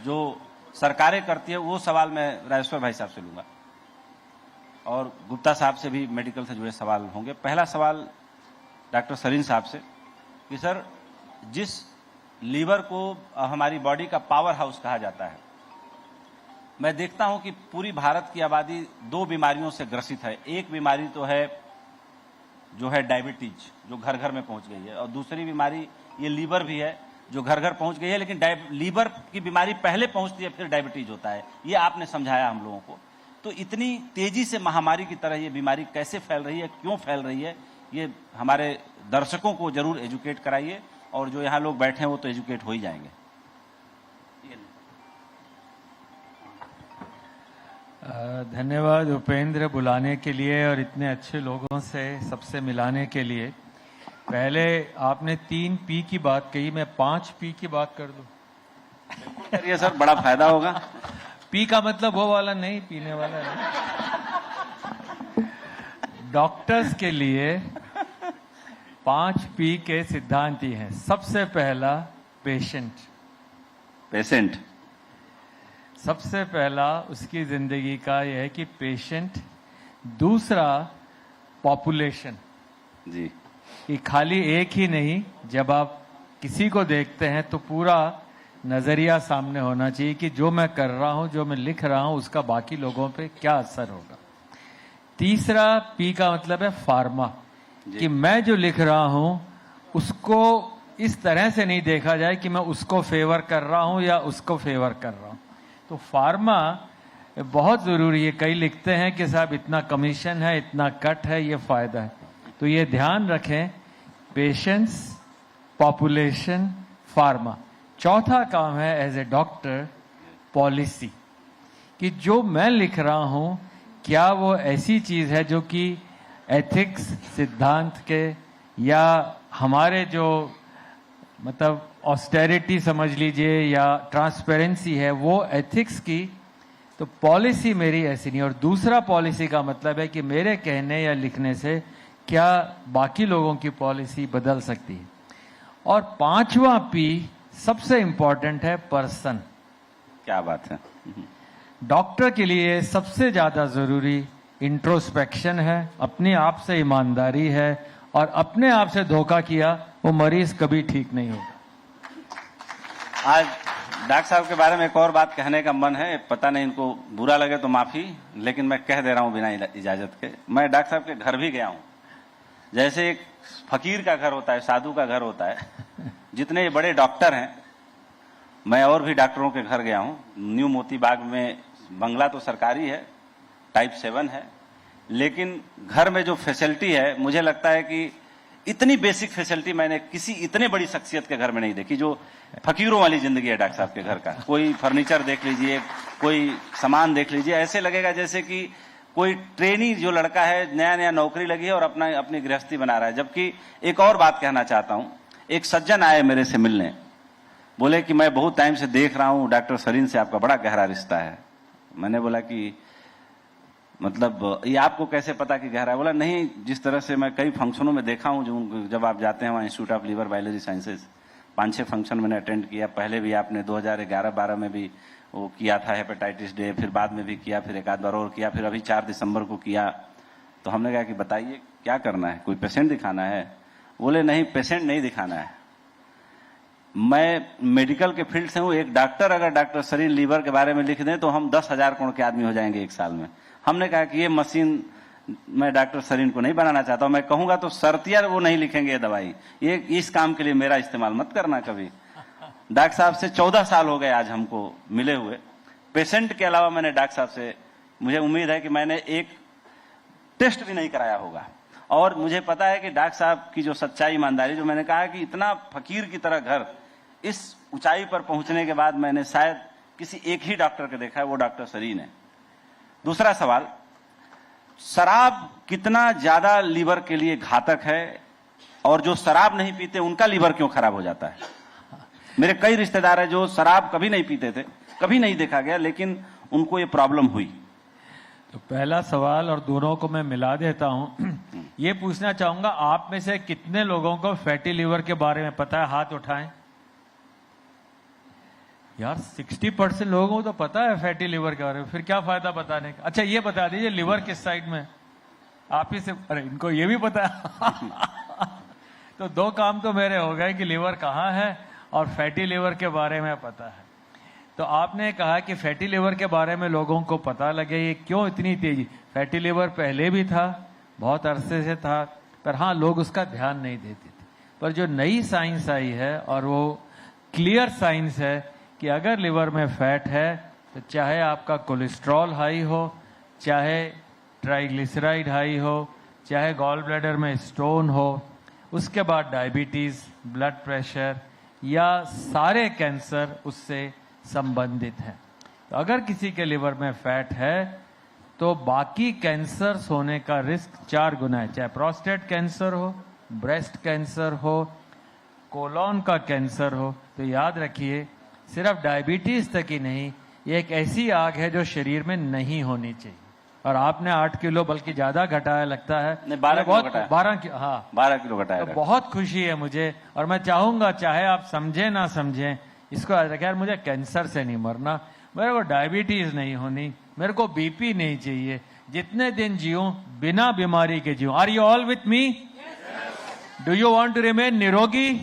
जो सरकारें करती है वो सवाल मैं राजेश्वर भाई साहब से लूंगा और गुप्ता साहब से भी मेडिकल से जुड़े सवाल होंगे। पहला सवाल डॉक्टर सरीन साहब से कि सर, जिस लीवर को हमारी बॉडी का पावर हाउस कहा जाता है, मैं देखता हूं कि पूरी भारत की आबादी 2 बीमारियों से ग्रसित है। एक बीमारी तो है जो है डायबिटीज, जो घर घर में पहुंच गई है, और दूसरी बीमारी ये लीवर भी है जो घर घर पहुंच गई है, लेकिन लीवर की बीमारी पहले पहुंचती है फिर डायबिटीज होता है। ये आपने समझाया हम लोगों को। तो इतनी तेजी से महामारी की तरह ये बीमारी कैसे फैल रही है, क्यों फैल रही है, ये हमारे दर्शकों को जरूर एजुकेट कराइए, और जो यहाँ लोग बैठे हैं वो तो एजुकेट हो ही जाएंगे। धन्यवाद उपेंद्र, बुलाने के लिए और इतने अच्छे लोगों से सबसे मिलाने के लिए। पहले आपने 3 P की बात कही, मैं 5 P की बात कर दूं? करिए सर, बड़ा फायदा होगा। P का मतलब वो वाला नहीं, पीने वाला नहीं। डॉक्टर्स के लिए 5 P के सिद्धांत ही हैं। सबसे पहला पेशेंट, सबसे पहला उसकी जिंदगी का यह है कि पेशेंट। दूसरा पॉपुलेशन जी, कि खाली एक ही नहीं, जब आप किसी को देखते हैं तो पूरा नजरिया सामने होना चाहिए कि जो मैं कर रहा हूं, जो मैं लिख रहा हूं, उसका बाकी लोगों पे क्या असर होगा। तीसरा P का मतलब है फार्मा, कि मैं जो लिख रहा हूं उसको इस तरह से नहीं देखा जाए कि मैं उसको फेवर कर रहा हूं या उसको फेवर कर रहा हूं। तो फार्मा बहुत जरूरी है। कई लिखते हैं कि साहब इतना कमीशन है, इतना कट है, ये फायदा है। तो ये ध्यान रखें, पेशेंट्स, पॉपुलेशन, फार्मा। चौथा काम है एज ए डॉक्टर पॉलिसी, कि जो मैं लिख रहा हूं क्या वो ऐसी चीज है जो कि एथिक्स सिद्धांत के या हमारे जो मतलब ऑस्टेरिटी समझ लीजिए या ट्रांसपेरेंसी है वो एथिक्स की। तो पॉलिसी मेरी ऐसी नहीं। और दूसरा पॉलिसी का मतलब है कि मेरे कहने या लिखने से क्या बाकी लोगों की पॉलिसी बदल सकती है। और 5वां P सबसे इंपॉर्टेंट है, पर्सन। क्या बात है। डॉक्टर के लिए सबसे ज्यादा जरूरी इंट्रोस्पेक्शन है, अपने आप से ईमानदारी है, और अपने आप से धोखा किया वो मरीज कभी ठीक नहीं होगा। आज डॉक्टर साहब के बारे में एक और बात कहने का मन है, पता नहीं इनको बुरा लगे तो माफी, लेकिन मैं कह दे रहा हूं बिना इजाजत के। मैं डॉक्टर साहब के घर भी गया हूं। जैसे एक फकीर का घर होता है, साधु का घर होता है, जितने बड़े डॉक्टर हैं, मैं और भी डॉक्टरों के घर गया हूं। न्यू मोती बाग में बंगला तो सरकारी है, टाइप 7 है, लेकिन घर में जो फैसिलिटी है, मुझे लगता है कि इतनी बेसिक फैसिलिटी मैंने किसी इतने बड़ी शख्सियत के घर में नहीं देखी। जो फकीरों वाली जिंदगी है डॉक्टर साहब के घर का। कोई फर्नीचर देख लीजिए, कोई सामान देख लीजिए, ऐसे लगेगा जैसे कि कोई ट्रेनी जो लड़का है, नया नया नौकरी लगी है और अपनी गृहस्थी बना रहा है। जबकि एक और बात कहना चाहता हूं, एक सज्जन आए मेरे से मिलने, बोले कि मैं बहुत टाइम से देख रहा हूं डॉक्टर सरीन से आपका बड़ा गहरा रिश्ता है। मैंने बोला कि मतलब ये आपको कैसे पता कि गहरा है? बोला नहीं, जिस तरह से मैं कई फंक्शनों में देखा हूं, जो जब आप जाते हैं वहां institute of liver biology sciences, 5-6 function मैंने अटेंड किया। पहले भी आपने 2011-12 में भी वो किया था हेपेटाइटिस डे, फिर बाद में भी किया, फिर एक आध बार और किया, फिर अभी 4 दिसंबर को किया। तो हमने कहा कि बताइए क्या करना है, कोई पेशेंट दिखाना है? बोले नहीं, पेशेंट नहीं दिखाना है, मैं मेडिकल के फील्ड से हूं। एक डॉक्टर अगर डॉक्टर सरीन लीवर के बारे में लिख दें तो हम 10,000 करोड़ के आदमी हो जाएंगे 1 साल में। हमने कहा कि ये मशीन मैं डॉक्टर सरीन को नहीं बनाना चाहता हूं, मैं कहूंगा तो शर्तिया वो नहीं लिखेंगे ये दवाई, ये इस काम के लिए मेरा इस्तेमाल मत करना कभी। डॉक्टर साहब से 14 साल हो गए आज हमको मिले हुए। पेशेंट के अलावा मैंने डॉक्टर साहब से, मुझे उम्मीद है कि मैंने एक टेस्ट भी नहीं कराया होगा। और मुझे पता है कि डॉक्टर साहब की जो सच्चाई, ईमानदारी, जो मैंने कहा कि इतना फकीर की तरह घर इस ऊंचाई पर पहुंचने के बाद मैंने शायद किसी एक ही डॉक्टर को देखा है, वो डॉक्टर सरीन है। दूसरा सवाल, शराब कितना ज्यादा लीवर के लिए घातक है, और जो शराब नहीं पीते उनका लीवर क्यों खराब हो जाता है? मेरे कई रिश्तेदार हैं जो शराब कभी नहीं पीते थे, कभी नहीं देखा गया, लेकिन उनको ये प्रॉब्लम हुई। तो पहला सवाल और दोनों को मैं मिला देता हूं। ये पूछना चाहूंगा, आप में से कितने लोगों को फैटी लीवर के बारे में पता है? हाथ उठाएं। यार 60% लोगों को तो पता है फैटी लिवर के बारे में, फिर क्या फायदा बताने का। अच्छा ये बता दीजिए लिवर किस साइड में है? आप ही से, अरे इनको ये भी पता है तो दो काम तो मेरे हो गए कि लिवर कहाँ है और फैटी लिवर के बारे में पता है। तो आपने कहा कि फैटी लिवर के बारे में लोगों को पता लगे, ये क्यों इतनी तेजी? फैटी लिवर पहले भी था, बहुत अरसे से था, पर हाँ लोग उसका ध्यान नहीं देते थे। पर जो नई साइंस आई है और वो क्लियर साइंस है कि अगर लिवर में फैट है तो चाहे आपका कोलेस्ट्रॉल हाई हो, चाहे ट्राइग्लिसराइड हाई हो, चाहे गॉल ब्लैडर में स्टोन हो, उसके बाद डायबिटीज, ब्लड प्रेशर या सारे कैंसर उससे संबंधित हैं। तो अगर किसी के लिवर में फैट है तो बाकी कैंसर्स होने का रिस्क 4 गुना है, चाहे प्रोस्टेट कैंसर हो, ब्रेस्ट कैंसर हो, कोलोन का कैंसर हो। तो याद रखिए सिर्फ डायबिटीज तक ही नहीं, ये एक ऐसी आग है जो शरीर में नहीं होनी चाहिए। और आपने 8 किलो बल्कि ज्यादा घटाया लगता है। नहीं, 12 किलो घटाया। 12 किलो, हाँ 12 किलो घटाया। तो बहुत खुशी है मुझे, और मैं चाहूंगा चाहे आप समझें ना समझें इसको, यार मुझे कैंसर से नहीं मरना, मेरे को डायबिटीज नहीं होनी, मेरे को बीपी नहीं चाहिए, जितने दिन जीऊं बिना बीमारी के जीऊं। Are you all with me? Do you want to remain निरोगी?